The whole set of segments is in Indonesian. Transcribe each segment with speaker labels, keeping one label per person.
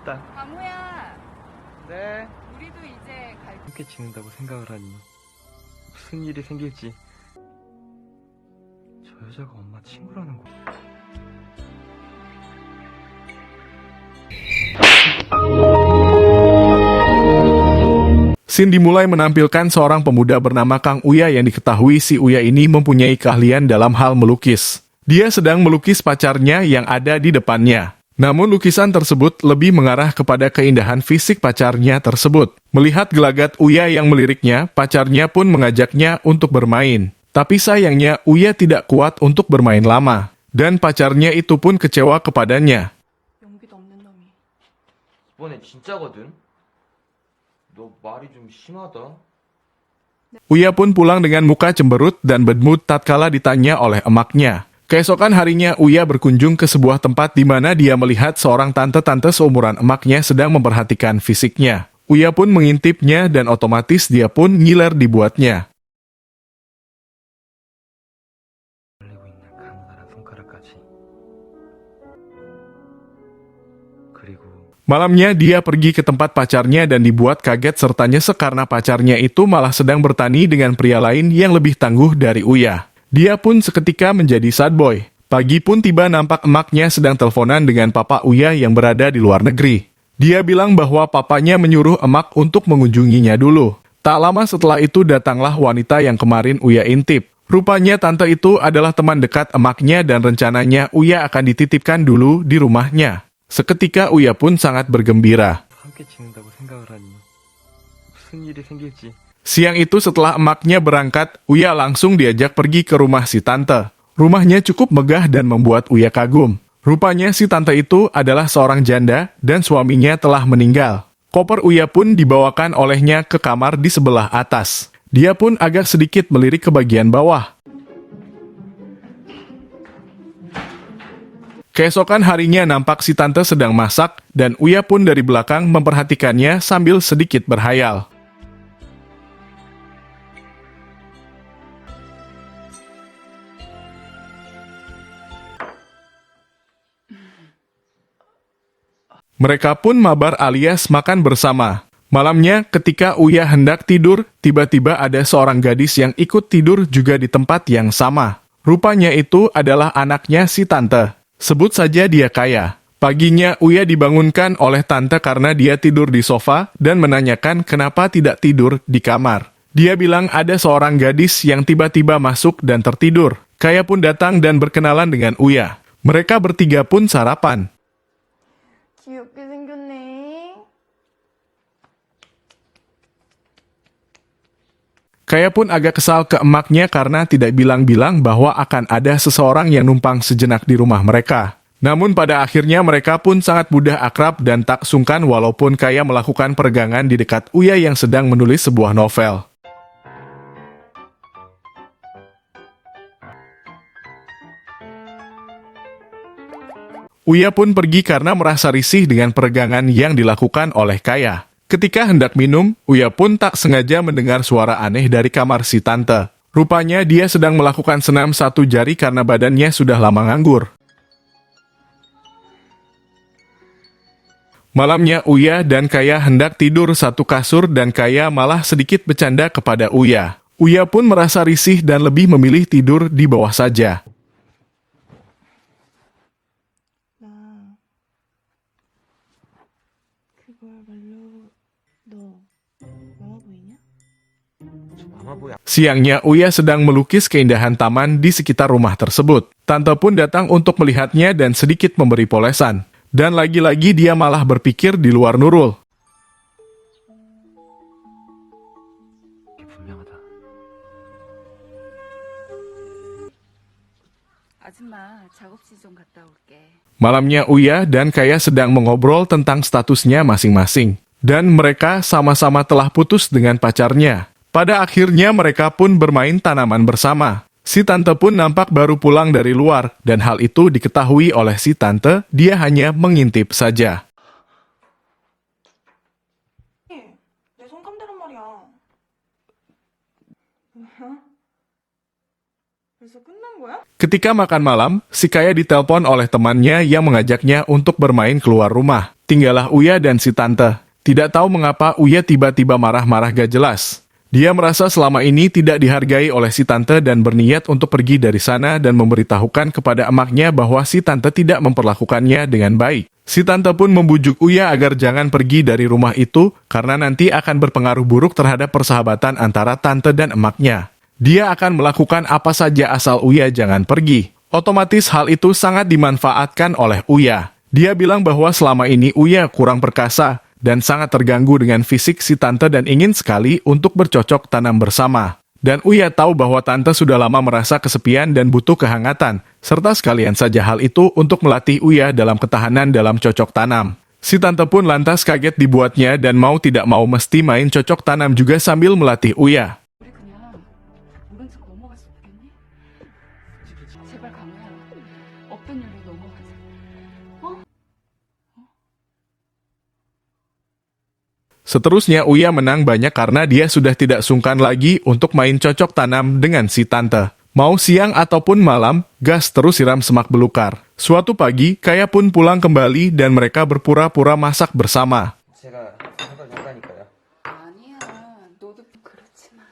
Speaker 1: 있다.
Speaker 2: 강우야,
Speaker 1: 네.
Speaker 2: 우리도 이제 갈.
Speaker 1: 함께 지낸다고 생각을 하니 무슨 일이 생길지. 저 여자가 엄마 친구라는 거.
Speaker 3: Scene dimulai menampilkan seorang pemuda bernama Kang Uya yang diketahui si Uya ini mempunyai keahlian dalam hal melukis. Dia sedang melukis pacarnya yang ada di depannya. Namun lukisan tersebut lebih mengarah kepada keindahan fisik pacarnya tersebut. Melihat gelagat Uya yang meliriknya, pacarnya pun mengajaknya untuk bermain. Tapi sayangnya Uya tidak kuat untuk bermain lama. Dan pacarnya itu pun kecewa kepadanya.
Speaker 2: 용기도 없는 놈이.
Speaker 4: 이번엔 진짜거든? 너 말이 좀 심하다.
Speaker 3: Uya pun pulang dengan muka cemberut dan bedmut tatkala ditanya oleh emaknya. Keesokan harinya Uya berkunjung ke sebuah tempat di mana dia melihat seorang tante-tante seumuran emaknya sedang memperhatikan fisiknya. Uya pun mengintipnya dan otomatis dia pun ngiler dibuatnya.
Speaker 1: 걸리고 있는 가느다란 손가락까지. 그리고
Speaker 3: Malamnya dia pergi ke tempat pacarnya dan dibuat kaget serta nyesek karena pacarnya itu malah sedang bertani dengan pria lain yang lebih tangguh dari Uya. Dia pun seketika menjadi sad boy. Pagi pun tiba nampak emaknya sedang teleponan dengan papa Uya yang berada di luar negeri. Dia bilang bahwa papanya menyuruh emak untuk mengunjunginya dulu. Tak lama setelah itu datanglah wanita yang kemarin Uya intip. Rupanya tante itu adalah teman dekat emaknya dan rencananya Uya akan dititipkan dulu di rumahnya. Seketika Uya pun sangat bergembira.
Speaker 1: 함께 지낸다고 생각을 하니 무슨 일이 생길지.
Speaker 3: Siang itu setelah emaknya berangkat, Uya langsung diajak pergi ke rumah si tante. Rumahnya cukup megah dan membuat Uya kagum. Rupanya si tante itu adalah seorang janda dan suaminya telah meninggal. Koper Uya pun dibawakan olehnya ke kamar di sebelah atas. Dia pun agak sedikit melirik ke bagian bawah. Keesokan harinya nampak si tante sedang masak dan Uya pun dari belakang memperhatikannya sambil sedikit berhayal. Mereka pun mabar alias makan bersama. Malamnya, ketika Uya hendak tidur, tiba-tiba ada seorang gadis yang ikut tidur juga di tempat yang sama. Rupanya itu adalah anaknya si tante. Sebut saja dia Kaya. Paginya, Uya dibangunkan oleh tante karena dia tidur di sofa dan menanyakan kenapa tidak tidur di kamar. Dia bilang ada seorang gadis yang tiba-tiba masuk dan tertidur. Kaya pun datang dan berkenalan dengan Uya. Mereka bertiga pun sarapan.
Speaker 2: 귀엽게 생겼네.
Speaker 3: Kaya pun agak kesal ke emaknya karena tidak bilang-bilang bahwa akan ada seseorang yang numpang sejenak di rumah mereka. Namun pada akhirnya mereka pun sangat mudah akrab dan tak sungkan walaupun Kaya melakukan peregangan di dekat Uya yang sedang menulis sebuah novel. Uya pun pergi karena merasa risih dengan peregangan yang dilakukan oleh Kaya. Ketika hendak minum, Uya pun tak sengaja mendengar suara aneh dari kamar si tante. Rupanya dia sedang melakukan senam satu jari karena badannya sudah lama nganggur. Malamnya Uya dan Kaya hendak tidur satu kasur dan Kaya malah sedikit bercanda kepada Uya. Uya pun merasa risih dan lebih memilih tidur di bawah saja.
Speaker 2: 나 그걸 말로 너 마마 보이냐?
Speaker 4: 마마보야.
Speaker 3: Siangnya, Uya sedang melukis keindahan taman di sekitar rumah tersebut. Tante pun datang untuk melihatnya dan sedikit memberi polesan. Dan lagi-lagi dia malah berpikir di luar Nurul.
Speaker 1: 이게 분명하다.
Speaker 2: 아줌마 작업실 좀 갔다 올게.
Speaker 3: Malamnya Uya dan Kaya sedang mengobrol tentang statusnya masing-masing. Dan mereka sama-sama telah putus dengan pacarnya. Pada akhirnya mereka pun bermain tanaman bersama. Si tante pun nampak baru pulang dari luar, dan hal itu diketahui oleh si tante, dia hanya mengintip saja.
Speaker 2: 내 성감대란 말이야. 벌써 끝난 거야?
Speaker 3: Ketika makan malam, si Kaya ditelepon oleh temannya yang mengajaknya untuk bermain keluar rumah. Tinggallah Uya dan si tante. Tidak tahu mengapa Uya tiba-tiba marah-marah gak jelas. Dia merasa selama ini tidak dihargai oleh si tante dan berniat untuk pergi dari sana dan memberitahukan kepada emaknya bahwa si tante tidak memperlakukannya dengan baik. Si tante pun membujuk Uya agar jangan pergi dari rumah itu karena nanti akan berpengaruh buruk terhadap persahabatan antara tante dan emaknya. Dia akan melakukan apa saja asal Uya jangan pergi. Otomatis hal itu sangat dimanfaatkan oleh Uya. Dia bilang bahwa selama ini Uya kurang perkasa dan sangat terganggu dengan fisik si tante dan ingin sekali untuk bercocok tanam bersama. Dan Uya tahu bahwa tante sudah lama merasa kesepian dan butuh kehangatan, serta sekalian saja hal itu untuk melatih Uya dalam ketahanan dalam cocok tanam. Si tante pun lantas kaget dibuatnya dan mau tidak mau mesti main cocok tanam juga sambil melatih Uya.
Speaker 2: 우리 그냥 오른쪽 넘어갈 수 없겠니? 제발 강우야. 없던 일로 넘어가자. 어?
Speaker 3: Seterusnya Uya menang banyak karena dia sudah tidak sungkan lagi untuk main cocok tanam dengan si tante. Mau siang ataupun malam, gas terus siram semak belukar. Suatu pagi, Kaya pun pulang kembali dan mereka berpura-pura masak bersama.
Speaker 4: 제가 생각한다니까요.
Speaker 2: 아니야. 너도 그렇지만.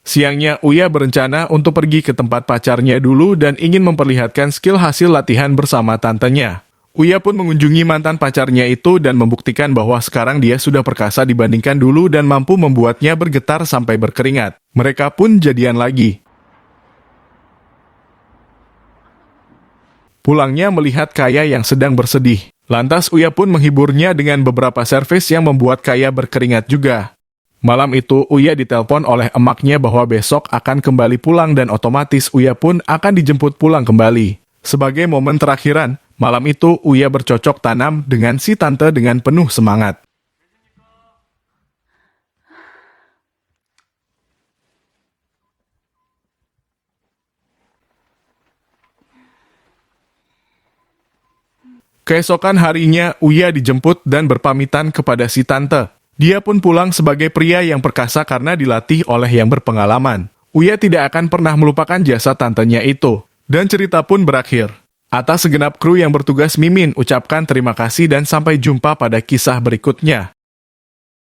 Speaker 3: Siangnya, Uya berencana untuk pergi ke tempat pacarnya dulu dan ingin memperlihatkan skill hasil latihan bersama tantenya. Uya pun mengunjungi mantan pacarnya itu dan membuktikan bahwa sekarang dia sudah perkasa dibandingkan dulu dan mampu membuatnya bergetar sampai berkeringat. Mereka pun jadian lagi. Pulangnya melihat Kaya yang sedang bersedih. Lantas Uya pun menghiburnya dengan beberapa servis yang membuat Kaya berkeringat juga. Malam itu, Uya ditelepon oleh emaknya bahwa besok akan kembali pulang dan otomatis Uya pun akan dijemput pulang kembali. Sebagai momen terakhiran, malam itu Uya bercocok tanam dengan si tante dengan penuh semangat. Keesokan harinya, Uya dijemput dan berpamitan kepada si tante. Dia pun pulang sebagai pria yang perkasa karena dilatih oleh yang berpengalaman. Uya tidak akan pernah melupakan jasa tantenya itu. Dan cerita pun berakhir. Atas segenap kru yang bertugas Mimin ucapkan terima kasih dan sampai jumpa pada kisah berikutnya.